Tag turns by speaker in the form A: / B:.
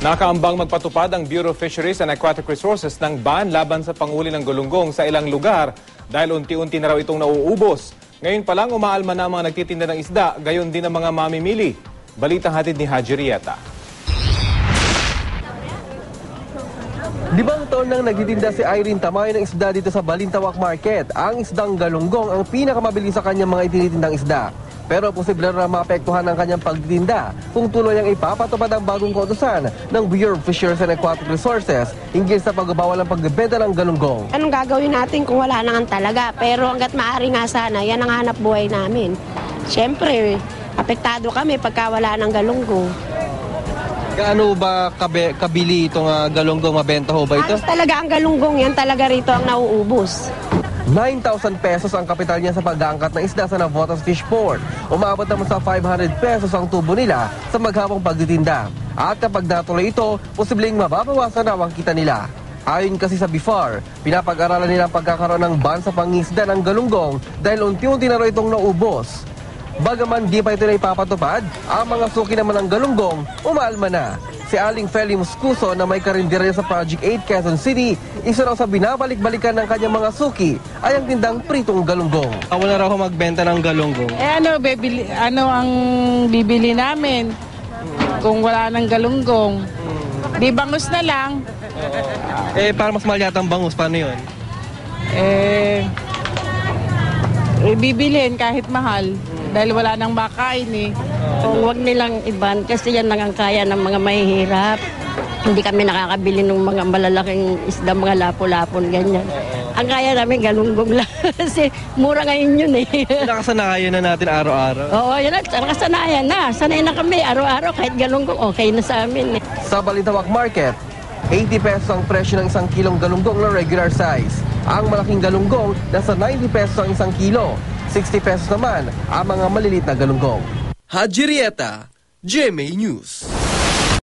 A: Nakaambang magpatupad ang Bureau of Fisheries and Aquatic Resources ng ban laban sa panghuli ng galunggong sa ilang lugar dahil unti-unti na raw itong nauubos. Ngayon pa lang umaalma na ang mga nagtitinda ng isda, gayon din ang mga mamimili. Balitang hatid ni Haji Rieta.
B: 5 taon nang nagtitinda si Irene Tamay ng isda dito sa Balintawak Market. Ang isdang galunggong ang pinakamabili sa kanyang mga itinitindang isda. Pero posible na maapektuhan ang kanyang pagtitinda kung tuloy ang ipapatupad ang bagong kautusan ng Bureau of Fisheries and Aquatic Resources hinggil sa pagbabawal ng pagbebenta ng galunggong.
C: Anong gagawin natin kung wala nang talaga? Pero hanggat maaari nga sana, yan ang hanap buhay namin. Siyempre, apektado kami pagka wala ng galunggong.
B: Gaano ba kabili itong galunggong, mabenta ho ba ito?
C: Halos talaga ang galunggong yan talaga rito ang nauubos.
B: 9,000 pesos ang kapital niya sa pag-aangkat ng isda sa Navotas Fish Port. Umabot naman sa 500 pesos ang tubo nila sa maghapong pagtitinda. At kapag natuloy ito, posibleng mababawasan na ang kita nila. Ayon kasi sa BIFAR, pinapag-aralan nila ang pagkakaroon ng ban sa pangisda ng galunggong dahil unti-unti na raw itong naubos. Bagaman di pa ito na ipapatupad, ang mga suki naman ng galunggong umaalma na. Si Aling Feli Muscuso na may karinderya sa Project 8 Quezon City, isa raw sa binabalik-balikan ng kanyang mga suki ay ang tindang pritong galunggong. Wala raw magbenta ng galunggong.
D: Ano ang bibili namin kung wala ng galunggong? Di bangus na lang.
B: Para mas mahal yata ang bangus, paano yun?
D: Bibilhin kahit mahal dahil wala nang makain eh.
E: Kung wag nilang iban kasi yan lang ang kaya ng mga mahihirap. Hindi kami nakakabili ng mga malalaking isda, mga lapo-lapon, ganyan. Ang kaya namin galunggong lang kasi mura ngayon yun eh.
B: Nakasanayan na natin araw-araw.
E: Oo, yun na, nakasanayan na. Sanay na kami araw-araw kahit galunggong okay na sa amin eh.
B: Sa Balintawak Market, 80 pesos ang presyo ng 1 kilong galunggong na regular size. Ang malaking galunggong nasa 90 pesos ang 1 kilo. 60 pesos naman ang mga maliliit na galunggong. Haji Rieta, GMA News.